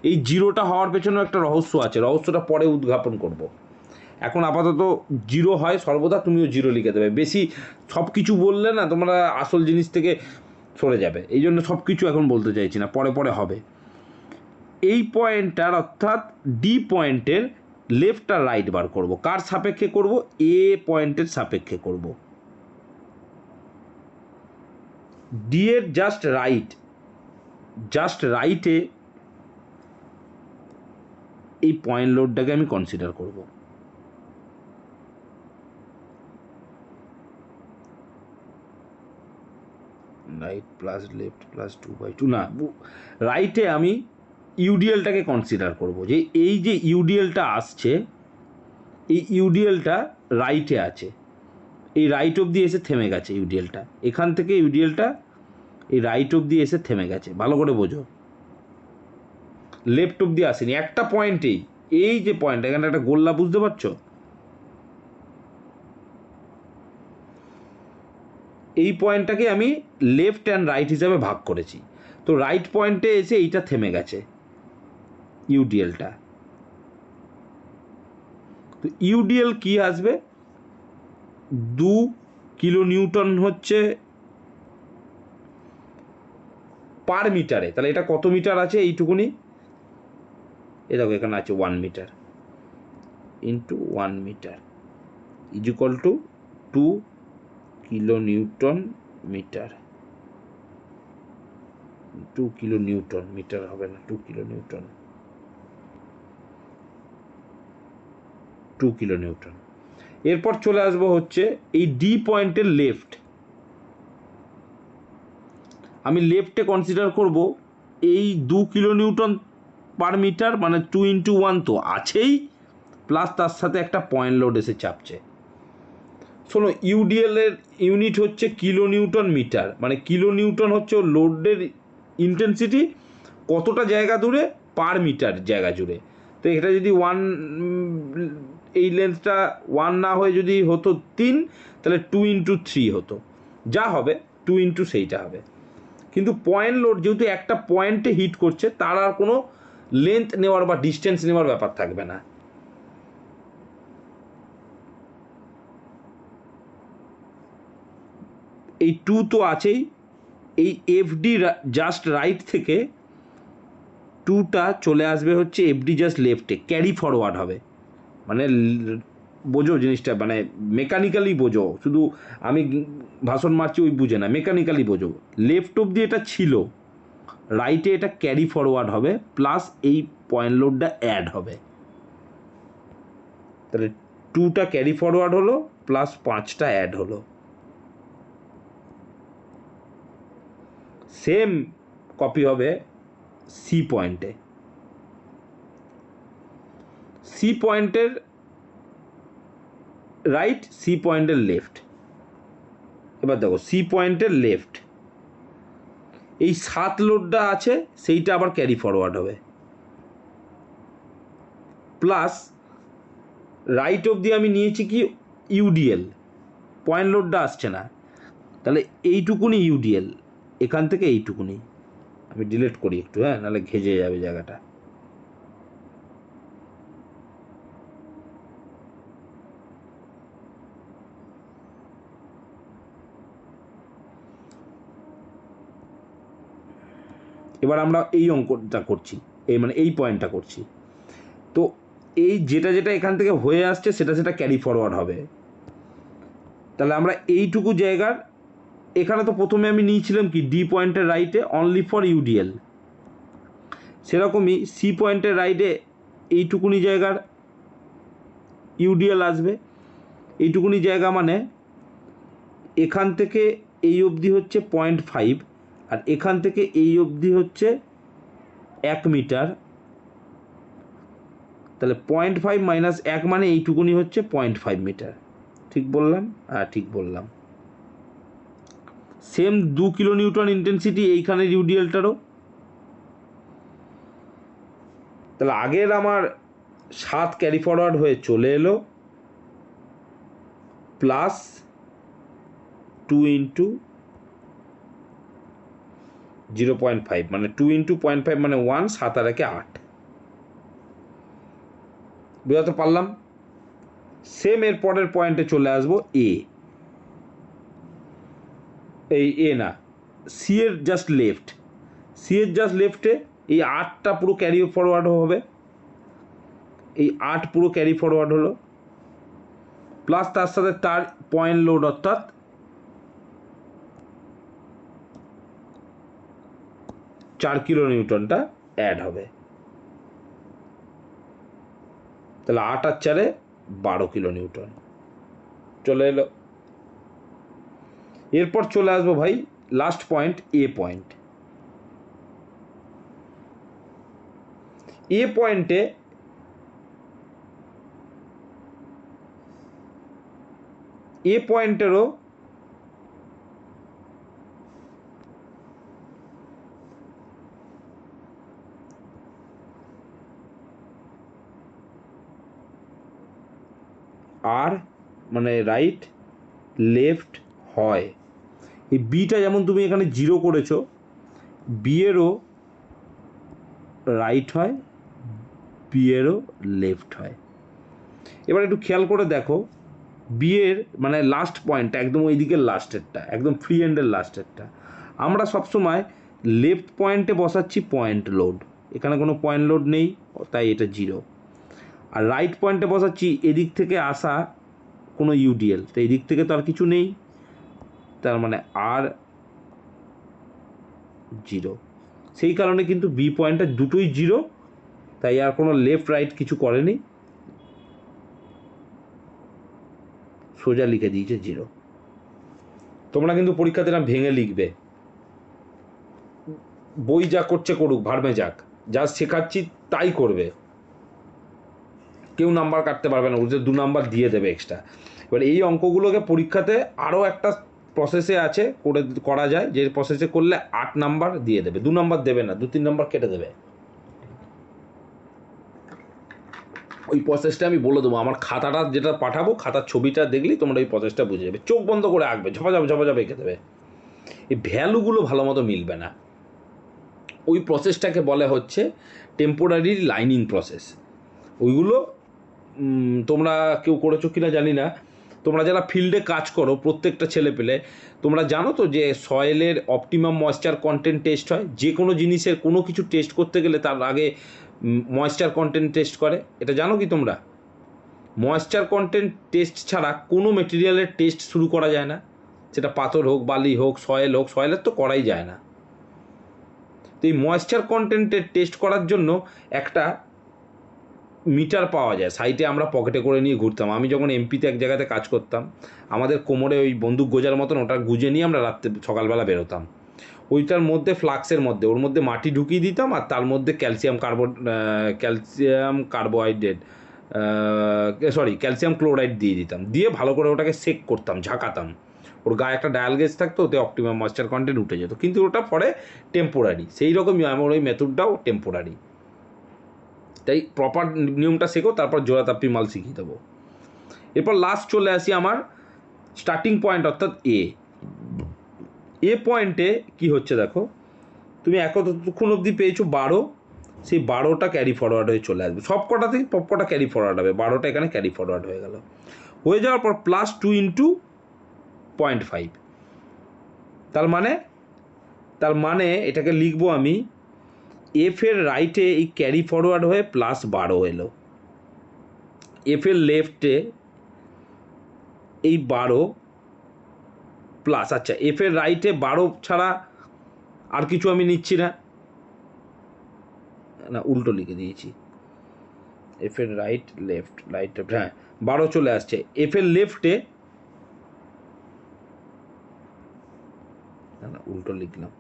এই জিরোটা হওয়ার পেছনেও একটা রহস্য আছে, রহস্যটা পরে উদ্ঘাটন করব। এখন আপাতত 0 হয় সর্বদা, তুমিও 0 লিখে দেবে। বেশি সব কিছু বললে না তোমরা আসল জিনিস থেকে সরে যাবে, এই জন্য সব কিছু এখন বলতে চাইছি না, পরে পরে হবে। এই পয়েন্টটার অর্থাৎ ডি পয়েন্টের লেফট আর রাইট বার করব। কার সাপেক্ষে করব, এ পয়েন্টের সাপেক্ষে করব। ডি এর জাস্ট রাইটে এই পয়েন্ট লোডটাকে আমি কনসিডার করব। রাইট প্লাস লেফট প্লাস 2/2 না, রাইটে আমি ইউডিএলটাকে কনসিডার করব, যে এই যে ইউডিএলটা আসছে, এই ইউডিএলটা রাইটে আছে, এই রাইট অবধি এসে থেমে গেছে ইউডিএলটা, এখান থেকে ইউডিএলটা এই রাইট অবধি এসে থেমে গেছে, ভালো করে বোঝো, লেফট অবধি আসেনি, একটা পয়েন্টেই, এই যে পয়েন্ট, এখানে একটা গোল্লা, বুঝতে পারছো, এই পয়েন্টটাকে আমি লেফট অ্যান্ড রাইট হিসাবে ভাগ করেছি। তো রাইট পয়েন্টে এসে এইটা থেমে গেছে ইউডিএলটা। তো ইউডিএল কি আসবে, 2 কিলো নিউটন হচ্ছে পার মিটারে, তাহলে এটা কত মিটার আছে, এইটুকুনি, এ দেখো এখানে আছে 1 মিটার, into 1 metre is equal to 2 kilo newton metre. 2 kilo newton metre হবে না, 2 কিলো নিউটন, 2 কিলো নিউটন। এরপর চলে আসবো হচ্ছে এই ডি পয়েন্টের লেফট। আমি লেফটে কনসিডার করব এই 2 কিলো নিউটন পার মিটার, মানে 2 ইন্টু 1 তো আছেই, প্লাস তার সাথে একটা পয়েন্ট লোড এসে চাপছে। শোনো, ইউডিএল এর ইউনিট হচ্ছে কিলো নিউটন মিটার, মানে কিলো নিউটন হচ্ছে লোডের ইন্টেন্সিটি কতটা জায়গা দূরে পার মিটার জায়গা জুড়ে। তো এটা যদি 1, এই লেন্থটা 1 না হয়ে যদি হতো 3, তাহলে 2 ইন্টু 3 হতো, যা হবে 2 ইন্টু সেইটা হবে। কিন্তু পয়েন্ট লোড যেহেতু একটা পয়েন্টে হিট করছে, তার আর কোনো লেন্থ নেওয়ার বা ডিস্টেন্স নেওয়ার ব্যাপার থাকবে না। এই 2 তো আছেই, এই এফডি জাস্ট রাইট থেকে 2টা চলে আসবে হচ্ছে এফডি জাস্ট লেফটে, ক্যারি ফরওয়ার্ড হবে। মানে বোঝো জিনিসটা, মানে মেকানিক্যালি বোঝো, শুধু আমি ভাষণ মারছি ওই বুঝে না, মেকানিক্যালি বোঝো। লেফট অব্দি এটা ছিল, রাইটে এটা ক্যারি ফরওয়ার্ড হবে, প্লাস এই পয়েন্ট লোডটা অ্যাড হবে। তাহলে 2টা ক্যারি ফরওয়ার্ড হলো, প্লাস 5টা অ্যাড হলো। সেম কপি হবে সি পয়েন্টে। সি পয়েন্টের রাইট, সি পয়েন্টের লেফট। এবার দেখো সি পয়েন্টের লেফট এই 7 লোডটা আছে, সেইটা আবার ক্যারি ফরওয়ার্ড হবে, প্লাস রাইট অবধি আমি নিয়েছি কি ইউডিএল, পয়েন্ট লোডটা আসছে না, তাহলে এইটুকুনি ইউডিএল, এখান থেকে এইটুকুনি। আমি ডিলিট করি একটু, হ্যাঁ, নাহলে ঘেজে যাবে জায়গাটা। এবার আমরা এই অঙ্কটা করছি, এই মানে এই পয়েন্টটা করছি। তো এই যেটা যেটা এখান থেকে হয়ে আসছে সেটা সেটা ক্যারি ফরওয়ার্ড হবে। তাহলে আমরা এইটুকু জায়গার, এখানে তো প্রথমে আমি নিয়েছিলাম কি ডি পয়েন্টের রাইটে অনলি ফর ইউডিএল, সেরকমই সি পয়েন্টের রাইটে এইটুকুনি জায়গার ইউডিএল আসবে। এইটুকুনি জায়গা মানে এখান থেকে এই অবধি হচ্ছে 0.5, আর এখান থেকে এই অবধি হচ্ছে 1 মিটার। তাহলে 0.5 মাইনাস 1 মানে এইটুকুনি হচ্ছে 0.5 মিটার। ঠিক বললাম? হ্যাঁ, ঠিক বললাম। সেম 2 কিলো নিউটন ইন্টেন্সিটি এইখানের ইউডিএলটারও। তাহলে আগের আমার 7 ক্যারি ফরওয়ার্ড হয়ে চলে এলো, প্লাস 2 ইন্টু 0.5, মানে 2 ইন্টু 0.5 মানে 1, 7 আর 8। বুঝাতে পারলাম? সেম এর পরের পয়েন্টে চলে আসবো এ, এই এ না, সি এর জাস্ট লেফট। সি এর জাস্ট লেফটে এই 8টা পুরো ক্যারি ফরওয়ার্ড হবে, এই 8 পুরো ক্যারি ফরওয়ার্ড হলো, প্লাস তার সাথে তার পয়েন্ট লোড অর্থাৎ 4 কিলো নিউটনটা অ্যাড হবে। তাহলে 8 আর 4-এ 12 কিলো নিউটন চলে এলো। এরপর চলে আসবো ভাই লাস্ট পয়েন্ট, এ পয়েন্ট। এ পয়েন্টে এ পয়েন্টেরও আর মানে রাইট লেফট হয়। এই বিটা যেমন তুমি এখানে 0 করেছো, বি এরও রাইট হয়, বি এরও লেফট হয়। এবার একটু খেয়াল করে দেখো, বি এর মানে লাস্ট পয়েন্টটা একদম ওই দিকের লাস্টেরটা, একদম ফ্রি এন্ডের লাস্টেরটা, আমরা সবসময় লেফট পয়েন্টে বসাচ্ছি পয়েন্ট লোড, এখানে কোনো পয়েন্ট লোড নেই, তাই এটা 0। আর রাইট পয়েন্টে বসাচ্ছি এদিক থেকে আসা কোনো ইউডিএল, তো এই দিক থেকে তো আর কিছু নেই, তার মানে আর 0। সেই কারণে কিন্তু বি পয়েন্টটা দুটোই 0, তাই আর কোনো লেফট রাইট কিছু করেনি, সোজা লিখে দিয়েছে 0। তোমরা কিন্তু পরীক্ষাতে না ভেঙে লিখবে, বই যা করছে করুক, ভাড়মে যাক, যা শেখাচ্ছি তাই করবে, কেউ নাম্বার কাটতে পারবে না, উল্টে 2 নাম্বার দিয়ে দেবে এক্সট্রা। এবার এই অঙ্কগুলোকে পরীক্ষাতে আরও একটা প্রসেসে আছে, করা যায়, যে প্রসেসে করলে 8 নাম্বার দিয়ে দেবে, 2 নাম্বার দেবে না, 2-3 নাম্বার কেটে দেবে। ওই প্রসেসটা আমি বলে দেবো, আমার খাতাটা যেটা পাঠাবো, খাতার ছবিটা দেখলেই তোমরা ওই প্রসেসটা বুঝে যাবে, চোখ বন্ধ করে আঁকবে, ঝপাঝপ এঁকে দেবে, এই ভ্যালুগুলো ভালো মতো মিলবে না। ওই প্রসেসটাকে বলে হচ্ছে টেম্পোরারি লাইনিং প্রসেস। ওইগুলো তোমরা কেউ করেছো কিনা জানি না, তোমরা যারা ফিল্ডে কাজ করো প্রত্যেকটা ছেলে পেলে, তোমরা জানো তো যে সয়েলের অপটিমাম ময়েশ্চার কন্টেন্ট টেস্ট হয়, যে কোনো জিনিসের কোনো কিছু টেস্ট করতে গেলে তার আগে ময়েশ্চার কন্টেন্ট টেস্ট করে, এটা জানো কি তোমরা? ময়েশ্চার কন্টেন্ট টেস্ট ছাড়া কোনো মেটেরিয়ালের টেস্ট শুরু করা যায় না, সেটা পাথর হোক, বালি হোক, সয়েল হোক, সয়েলের তো করাই যায় না। তো এই ময়েশ্চার কন্টেন্টের টেস্ট করার জন্য একটা মিটার পাওয়া যায়, সাইটে আমরা পকেটে করে নিয়ে ঘুরতাম। আমি যখন এমপিতে এক জায়গাতে কাজ করতাম, আমাদের কোমরে ওই বন্দুক গোজার মতন ওটা গুজে নিয়ে আমরা রাত্রে সকালবেলা বেরোতাম। ওইটার মধ্যে ফ্লাক্সের মধ্যে ওর মধ্যে মাটি ঢুকিয়ে দিতাম, আর তার মধ্যে ক্যালসিয়াম ক্লোরাইড দিয়ে দিতাম, দিয়ে ভালো করে ওটাকে সেক করতাম, ঝাঁকাতাম, ওর গায়ে একটা ডায়াল গেজ থাকতো, ওতে অপটিমাম ময়েশ্চার কন্টেন্ট উঠে যেত, কিন্তু ওটা পরে টেম্পোরারি, সেই রকমই আমার ওই মেথডটাও টেম্পোরারি। তাই প্রপার নিয়মটা শেখো, তারপর জোড়াতাপ্পি মাল শিখিয়ে দেবো। এরপর লাস্ট চলে আসি আমার স্টার্টিং পয়েন্ট, অর্থাৎ এ পয়েন্টে কি হচ্ছে দেখো, তুমি এতক্ষণ অবধি পেয়েছো 12, সেই 12টা ক্যারি ফরওয়ার্ড হয়ে চলে আসবে, সব কটাতেই সবকটা ক্যারি ফরওয়ার্ড হবে, 12টা এখানে ক্যারি ফরওয়ার্ড হয়ে গেল। হয়ে যাওয়ার পর +2 × 0.5, তার মানে এটাকে লিখবো আমি, এফ এর রাইটে এই ক্যারি ফরওয়ার্ড হয়ে +12 এলো, এফ এর লেফটে এই 12 প্লাস, আচ্ছা এফ এর রাইটে 12 ছাড়া আর কিছু আমি নিচ্ছি না, না উল্টো লিখে দিয়েছি, এফ এর রাইট লেফট, হ্যাঁ 12 চলে আসছে। এফ এর লেফটে, না উল্টো লিখলাম,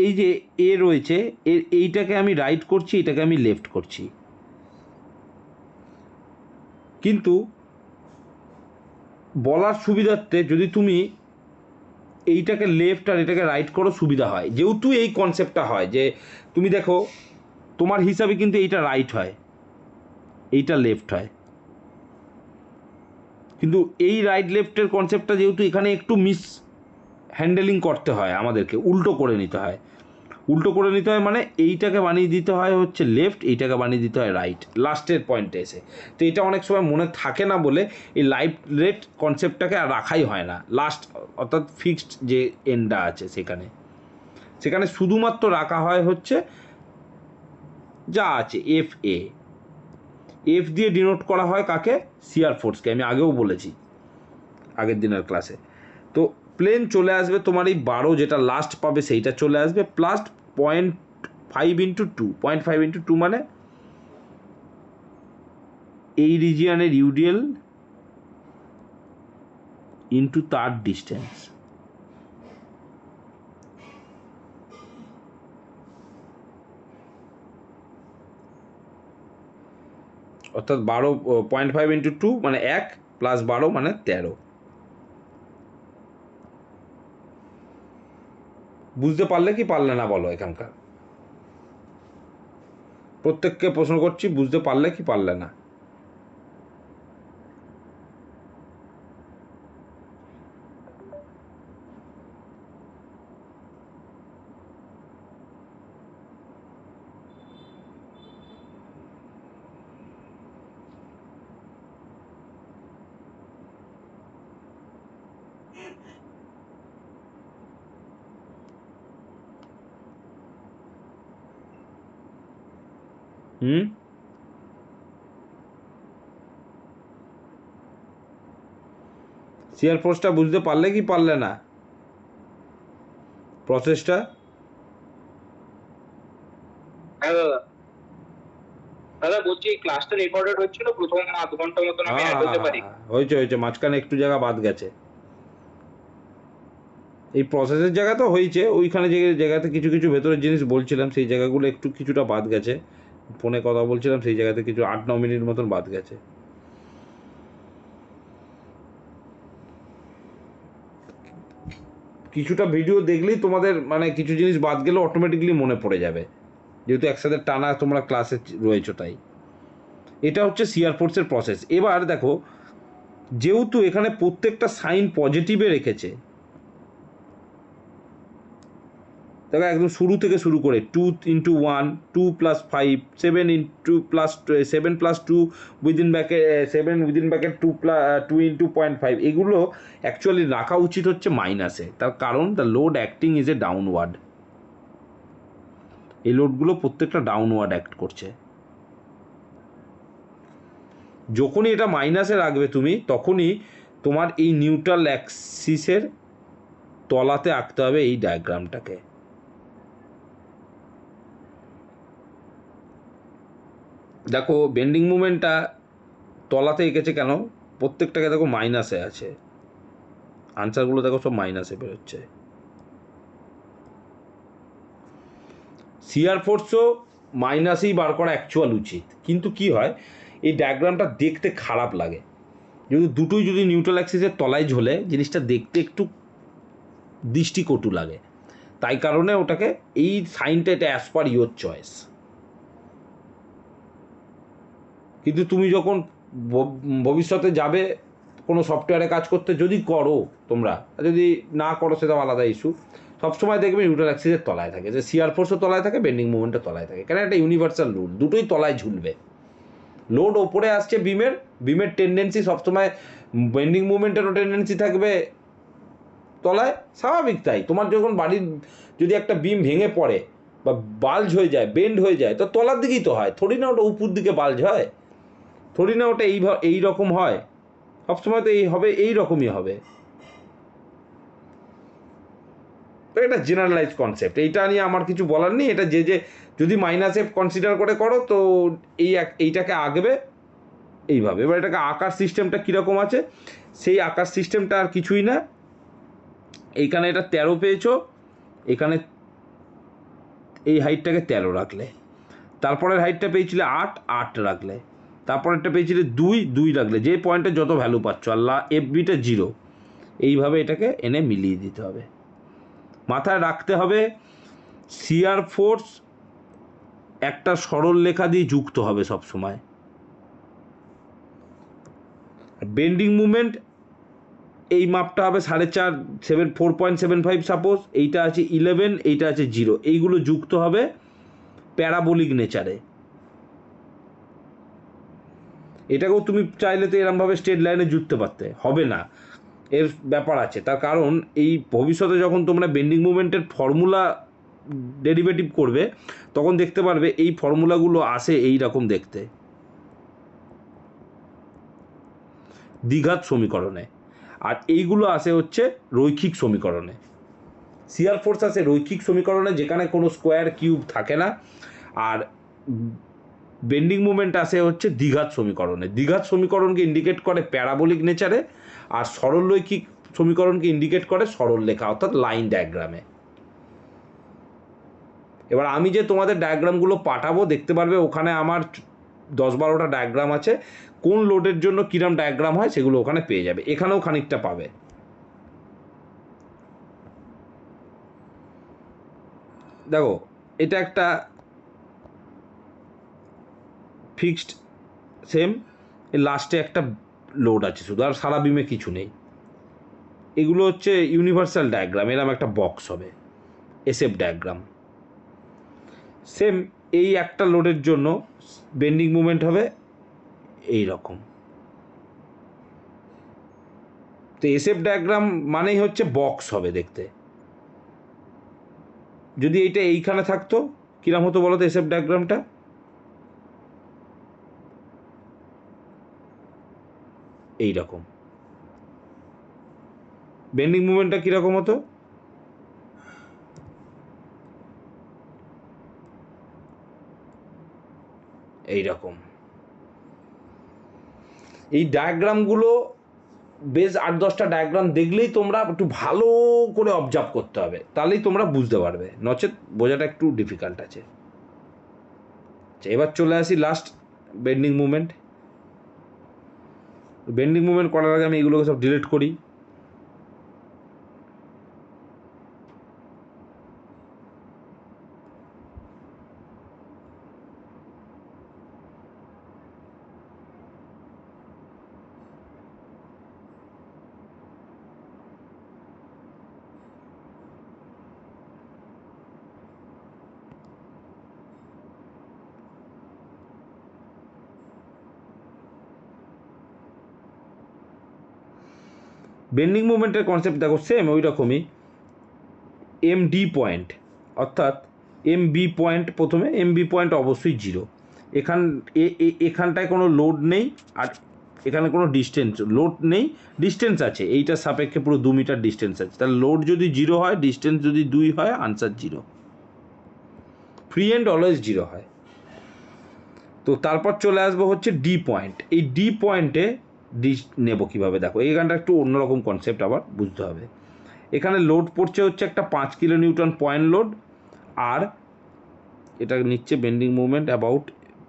এই যে এ রয়েছে, এইটাকে আমি রাইট করছি, এটাকে আমি লেফট করছি, কিন্তু বলার সুবিধার্থে যদি তুমি এইটাকে লেফট আর এটাকে রাইট করো সুবিধা হয়, যেহেতু এই কনসেপ্টটা হয় যে তুমি দেখো তোমার হিসাবে কিন্তু এইটা রাইট হয়, এইটা লেফট হয়, কিন্তু এই রাইট লেফটের কনসেপ্টটা যেহেতু এখানে একটু হ্যান্ডেলিং করতে হয়, আমাদেরকে উল্টো করে নিতে হয়, মানে এইটাকে বানিয়ে দিতে হয় হচ্ছে লেফট, এইটাকে বানিয়ে দিতে হয় রাইট লাস্টের পয়েন্টে এসে। তো এটা অনেক সময় মনে থাকে না বলে এই লেফট কনসেপ্টটাকে আর রাখাই হয় না লাস্ট, অর্থাৎ ফিক্সড যে এন্ডটা আছে সেখানে শুধুমাত্র রাখা হয় হচ্ছে যা আছে এফ দিয়ে ডিনোট করা হয় কাকে, শিয়ার ফোর্সকে, আমি আগেও বলেছি আগের দিনের ক্লাসে। তো প্লেন চলে আসবে তোমার এই 12, যেটা লাস্ট পাবে সেইটা চলে আসবে, প্লাস 0.5 × 2 মানে এই রিজিয়নের ইউডিএল ইন্টু তার ডিস্টেন্স, অর্থাৎ 0.5 × 2 মানে 1, প্লাস 12 মানে 13। বুঝতে পারলে কি পারলে না বলো, এখানকার প্রত্যেককে প্রশ্ন করছি, বুঝতে পারলে কি পারলে না? হুম, শিয়ার ফোর্সটা বুঝতে পারলে কি পারলে না প্রসেসটা? হ্যাঁ দাদা, দাদা বলছি ক্লাসটা রেকর্ডেড হচ্ছিল, প্রথম আধ ঘন্টা মতন আমি হ্যাঁ অ্যাড হ্যাঁ হতে হ্যাঁ পারি? হ্যাঁ, হয়েছে হয়েছে, মাঝখানে একটু জায়গা বাদ গেছে। এই প্রসেসের জায়গা তো হয়েছে, ওইখানে যে জায়গাতে কিছু কিছু ভেতরের জিনিস বলছিলাম সেই জায়গাগুলো একটু কিছুটা বাদ গেছে। ফোনে কথা বলছিলাম সেই জায়গাতে কিছু 8-9 মিনিট মতন বাদ গেছে। কিছুটা ভিডিও দেখলেই তোমাদের মানে কিছু জিনিস বাদ গেলে অটোমেটিকলি মনে পড়ে যাবে, যেহেতু একসাথে টানা তোমরা ক্লাসে রয়েছো তাই। এটা হচ্ছে সিআর ফোর্সের প্রসেস। এবার দেখো, যেহেতু এখানে প্রত্যেকটা সাইন পজিটিভে রেখেছে, দেখো একদম শুরু থেকে শুরু করে 2 × 1, 2+5, 7+2 উইদিন ব্যাকেট 7 উইদিন ব্যাকেট 2 × 0.5, এগুলো অ্যাকচুয়ালি রাখা উচিত হচ্ছে মাইনাসে। তার কারণ the load acting is a downward, এই লোডগুলো প্রত্যেকটা ডাউনওয়ার্ড অ্যাক্ট করছে। যখনই এটা মাইনাসে রাখবে তুমি, তখনই তোমার এই নিউট্রাল অ্যাক্সিসের তলাতে আঁকতে হবে এই ডায়াগ্রামটাকে। দেখো বেন্ডিং মুভমেন্টটা তলাতে এঁকেছে কেন, প্রত্যেকটাকে দেখো মাইনাসে আছে, আনসারগুলো দেখো সব মাইনাসে বেরোচ্ছে। শিয়ার ফোর্সও মাইনাসেই বার করা অ্যাকচুয়াল উচিত, কিন্তু কি হয় এই ডায়াগ্রামটা দেখতে খারাপ লাগে, যেহেতু দুটোই যদি নিউট্রাল অ্যাক্সিসের তলায় ঝোলে জিনিসটা দেখতে একটু দৃষ্টিকটু লাগে, তাই কারণে ওটাকে এই সাইনটা এটা অ্যাজ পার ইয়োর চয়েস। কিন্তু তুমি যখন ভবিষ্যতে যাবে কোনো সফটওয়্যারে কাজ করতে, যদি করো তোমরা, যদি না করো সেটা আলাদা ইস্যু, সবসময় দেখবে নিউট্রাল অ্যাক্সিসের তলায় থাকে, যে শিয়ার ফোর্সও তলায় থাকে, বেন্ডিং মুভমেন্টও তলায় থাকে, কেন একটা ইউনিভার্সাল রুল, দুটোই তলায় ঝুলবে। লোড ওপরে আসছে বিমের, বিমের টেন্ডেন্সি সবসময়, বেন্ডিং মুভমেন্টেরও টেন্ডেন্সি থাকবে তলায়, স্বাভাবিক তাই। তোমার যখন বাড়ির যদি একটা বিম ভেঙে পড়ে বা বাল্জ হয়ে যায়, বেন্ড হয়ে যায়, তো তলার দিকেই তো হয়, থোড়ি না ওটা উপর দিকে বাল্জ হয়, থোড়ি না ওটা এই রকম হয়, সবসময় তো এই হবে, এই রকমই হবে। তো এটা জেনারেলাইজ কনসেপ্ট, এইটা নিয়ে আমার কিছু বলার নেই। এটা যে যে যদি মাইনাস এফ কনসিডার করে করো তো এইটাকে আঁকবে এইভাবে। এবার এটাকে আঁকার সিস্টেমটা কীরকম আছে, সেই আঁকার সিস্টেমটা আর কিছুই না। এইখানে এটা 13 পেয়েছো, এখানে এই হাইটটাকে 13 রাখলে, তারপরের হাইটটা পেয়েছিলে 8 রাখলে, তারপরেরটা পেয়েছিলে 2 রাখলে, যে পয়েন্টে যত ভ্যালু পাচ্ছ, আল্লাহ এফবিটা 0, এইভাবে এটাকে এনে মিলিয়ে দিতে হবে। মাথায় রাখতে হবে শিয়ার ফোর্স একটা সরল লেখা দিয়ে যুক্ত হবে সব সময়, বেন্ডিং মুভমেন্ট এই মাপটা হবে 4.5, 4.75 সাপোজ, এইটা আছে 11, এইটা আছে 0, এইগুলো যুক্ত হবে প্যারাবোলিক নেচারে। এটাকেও তুমি চাইলে তো এরমভাবে স্ট্রেট লাইনে জুড়তে পারতে, হবে না, এর ব্যাপার আছে। তার কারণ এই ভবিষ্যতে যখন তোমরা বেন্ডিং মুভমেন্টের ফর্মুলা ডেরিভেটিভ করবে, তখন দেখতে পারবে এই ফর্মুলাগুলো আসে এই রকম দেখতে, দ্বিঘাত সমীকরণে, আর এইগুলো আসে হচ্ছে রৈখিক সমীকরণে। শিয়ার ফোর্স আসে রৈখিক সমীকরণে, যেখানে কোনো স্কোয়ার কিউব থাকে না, আর বেন্ডিং মুভমেন্ট আসে হচ্ছে দ্বিঘাত সমীকরণে। দ্বিঘাত সমীকরণকে ইন্ডিকেট করে প্যারাবোলিক নেচারে, আর সরলরৈখিক সমীকরণকে ইন্ডিকেট করে সরল লেখা অর্থাৎ লাইন ডায়াগ্রামে। এবার আমি যে তোমাদের ডায়াগ্রামগুলো পাঠাবো, দেখতে পারবে ওখানে আমার 10-12টা ডায়াগ্রাম আছে, কোন লোডের জন্য কিরম ডায়াগ্রাম হয় সেগুলো ওখানে পেয়ে যাবে, এখানেও খানিকটা পাবে। দেখো এটা একটা ফিক্সড সেম, লাস্টে একটা লোড আছে শুধু, আর সারা বিমে কিছু নেই। এগুলো হচ্ছে ইউনিভার্সাল ডায়াগ্রাম, এরম একটা বক্স হবে এসএফ ডায়াগ্রাম। সেম এই একটা লোডের জন্য বেন্ডিং মুভমেন্ট হবে এই রকম। তো এসএফ ডায়াগ্রাম মানেই হচ্ছে বক্স হবে দেখতে। যদি এইটা এইখানে থাকতো কিরম হতো বলো তো এসএফ ডায়াগ্রামটা, এই রকম বেন্ডিং মুভমেন্টটা কীরকম হতো, এই রকম। এই ডায়াগ্রামগুলো বেশ 8-10টা ডায়াগ্রাম দেখলেই তোমরা একটু ভালো করে অবজার্ভ করতে হবে, তাহলেই তোমরা বুঝতে পারবে, নচেত বোঝাটা একটু ডিফিকাল্ট আছে। এবার চলে আসি last bending movement. Bending movement করার আগে আমি এগুলোকে সব ডিলিট করি। বেন্ডিং মুভমেন্টের কনসেপ্ট দেখো সেম ওই রকমই, এম ডি পয়েন্ট অর্থাৎ এম বি পয়েন্ট, প্রথমে এম বি পয়েন্ট অবশ্যই জিরো। এখানটায় কোনো লোড নেই, আর এখানে কোনো ডিস্টেন্স লোড নেই, ডিস্টেন্স আছে, এইটার সাপেক্ষে পুরো 2 মিটার ডিস্টেন্স আছে, তাহলে লোড যদি জিরো হয়, ডিস্টেন্স যদি 2 হয়, answer zero. Free end always zero হয়। তো তারপর চলে আসবো হচ্ছে ডি পয়েন্ট। এই ডি পয়েন্টে ডি নেব কীভাবে দেখো, এইখানটা একটু অন্যরকম কনসেপ্ট আবার বুঝতে হবে। এখানে লোড পড়ছে হচ্ছে একটা 5 কিলো নিউটন পয়েন্ট লোড, আর এটা নিচ্ছে bending movement about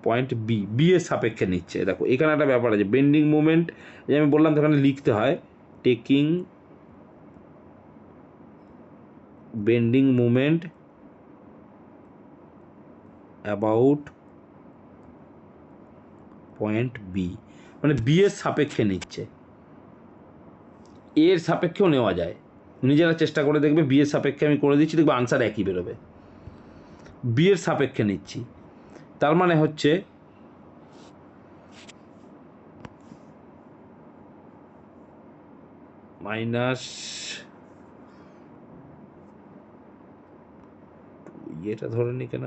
point B, B এর সাপেক্ষে নিচ্ছে। দেখো এখানে একটা ব্যাপার আছে, বেন্ডিং মুভমেন্ট যে আমি বললাম এখানে লিখতে হয় taking bending movement about point B, মানে বি এর সাপেক্ষে নিচ্ছে। এর সাপেক্ষেও নেওয়া যায়, নিজেরা চেষ্টা করে দেখবে, বি এর সাপেক্ষে আমি করে দিচ্ছি, দেখবে আনসার একই বেরোবে। বি এর সাপেক্ষে নিচ্ছি, তার মানে হচ্ছে মাইনাস এটা ধরে নি কেন,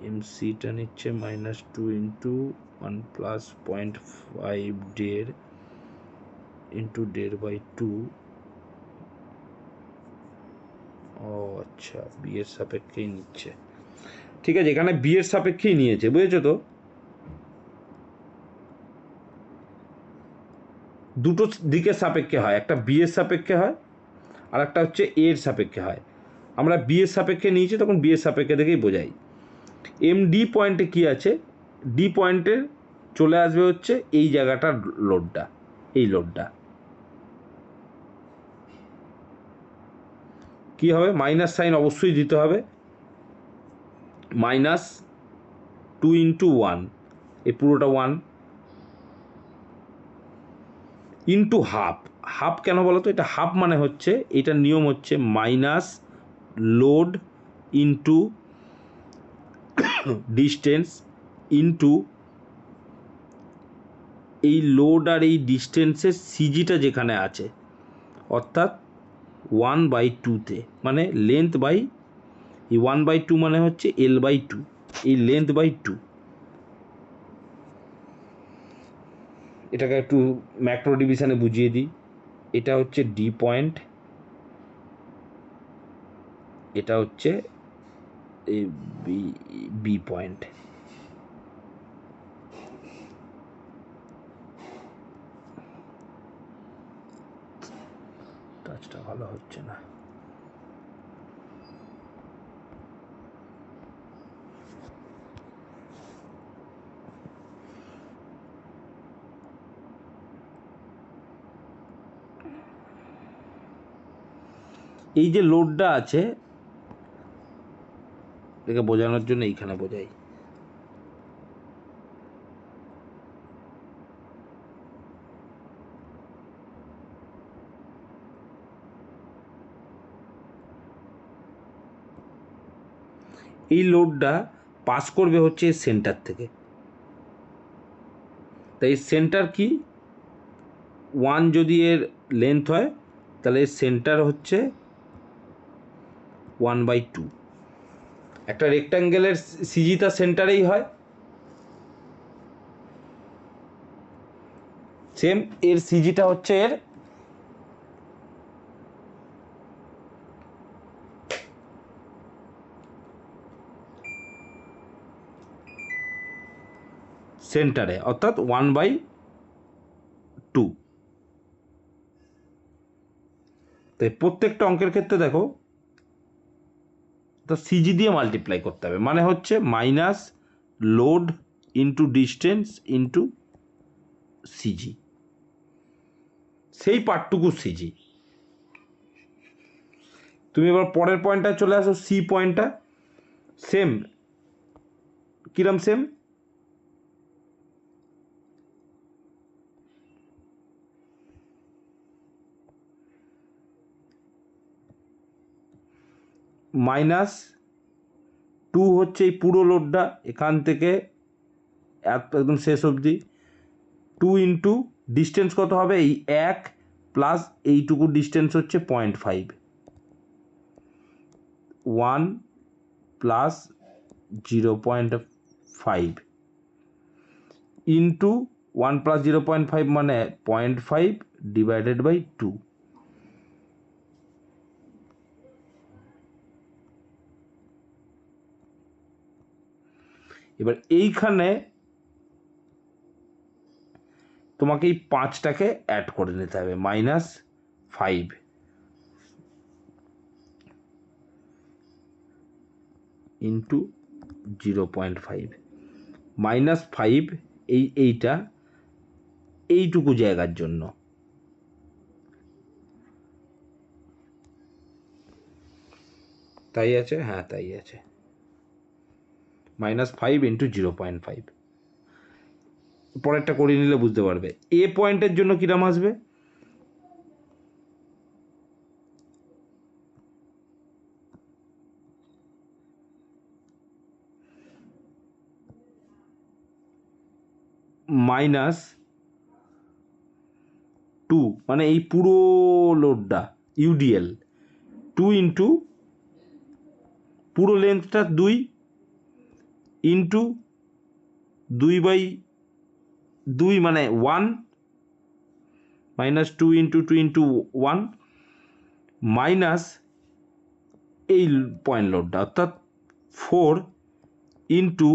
এমসিটা নিচ্ছে -2 ইন্টু 1 প্লাস 0.5 ডের ইন্টু 1.5/2। ও আচ্ছা, বি এর সাপেক্ষেই নিচ্ছে, ঠিক আছে, এখানে বি এর সাপেক্ষেই নিয়েছে, বুঝেছো তো। দুটো দিকের সাপেক্ষে হয়, একটা বি এর সাপেক্ষে হয়, আর একটা হচ্ছে এ এর সাপেক্ষে হয়। আমরা বি এর সাপেক্ষে নিয়েছি, তখন বি এর সাপেক্ষে দেখেই বোঝাই। এম ডি পয়েন্টে কী আছে, ডি পয়েন্টে চলে আসবে হচ্ছে এই জায়গাটার লোডটা, এই লোডটা কী হবে, মাইনাস সাইন অবশ্যই দিতে হবে, -2 ইন্টু 1, এই পুরোটা 1 ইন্টু হাফ। হাফ কেন বলো তো, এটা হাফ মানে হচ্ছে, এটার নিয়ম হচ্ছে minus load into distance into এই লোড আর এই ডিস্টেন্সের সিজিটা যেখানে আছে, অর্থাৎ 1/2-তে, মানে লেন্থ বাই, এই 1/2 মানে হচ্ছে L/2, এই লেন্থ বাই 2। এটাকে একটু ম্যাক্রো ডিভিশনে বুঝিয়ে দিই, এটা হচ্ছে ডি পয়েন্ট, এটা হচ্ছে এই বি পয়েন্ট। টাচটা ভালো হচ্ছে না। এই যে লোডটা আছে, এটাকে বোঝানোর জন্য এইখানে বোঝাই, এই লোডটা পাস করবে হচ্ছে সেন্টার থেকে, তাই সেন্টার কি 1 যদি এর লেন্থ হয়, তাহলে সেন্টার হচ্ছে 1/2। একটা রেক্ট্যাঙ্গেলের সিজি তার সেন্টারেই হয়, সেম এর সিজিটা হচ্ছে এর সেন্টারে, অর্থাৎ 1/2। তাই প্রত্যেকটা অঙ্কের ক্ষেত্রে দেখো তো সিজি দিয়ে মাল্টিপ্লাই করতে হবে, মানে হচ্ছে minus load into distance into CG, সেই পার্টটুকু সিজি। তুমি এবার পরের পয়েন্টটা চলে আসো, সি পয়েন্টটা। সেম, কিরম সেম, -2 হচ্ছে এই পুরো লোডটা এখান থেকে একদম শেষ অবধি, 2 ইন্টু ডিস্টেন্স কত হবে, এই 1 প্লাস এইটুকু ডিস্টেন্স হচ্ছে 0.5, 1 প্লাস 0.5 ইন্টু 1 প্লাস 0.5 মানে 0.5 ডিভাইডেড বাই 2। এবার এইখানে তোমাকে এই 5টাকে অ্যাড করে নিতে হবে, -5 ইন্টু 0.5, -5 এইটা এইটুকু জায়গার জন্য, তাই আছে, হ্যাঁ তাই আছে, -5 ইন্টু 0.5। পরেরটা করে নিলে বুঝতে পারবে। এ পয়েন্টের জন্য কিরাম আসবে, -2 মানে এই পুরো লোডটা ইউডিএল, 2 ইন্টু পুরো লেন্থটা 2 ইন্টু 2/2 মানে 1, -2 ইন্টু 2 ইন্টু 1 মাইনাস এই পয়েন্ট লোডটা, অর্থাৎ 4 ইন্টু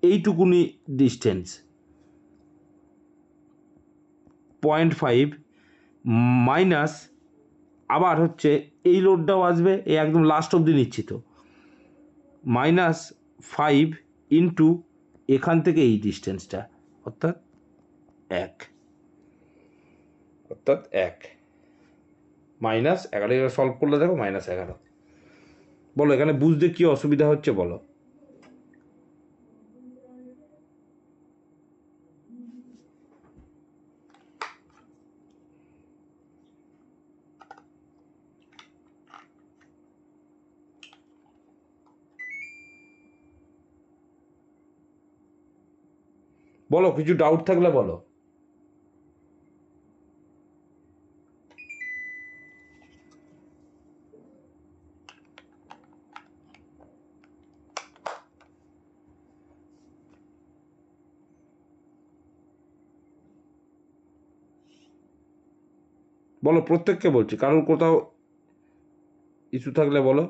এইটুকুনি ডিস্টেন্স 0.5 মাইনাস আবার হচ্ছে এই লোডটাও আসবে, এই একদম লাস্ট অবধি নিচ্ছি তো, -5 ইন্টু এখান থেকে এই ডিস্টেন্সটা, অর্থাৎ 1, -11 সলভ করলে দেখো -11। বলো এখানে বুঝতে কি অসুবিধা হচ্ছে বলো। বলো কিছু ডাউট থাকলে বলো। বলো, প্রত্যেককে বলছি, কারোর কোথাও ইস্যু থাকলে বলো।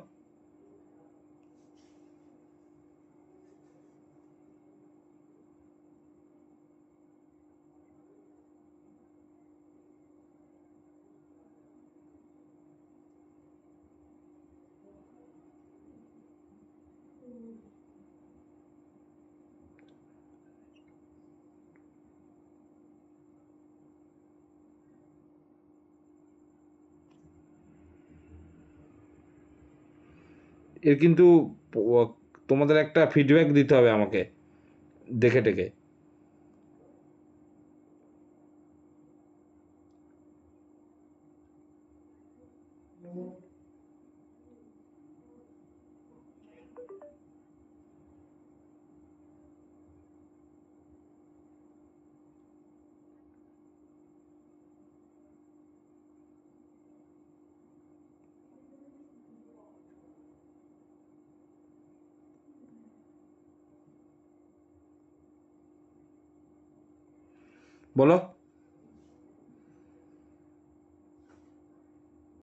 এর কিন্তু তোমাদের একটা ফিডব্যাক দিতে হবে আমাকে, দেখে টেকে। বলো।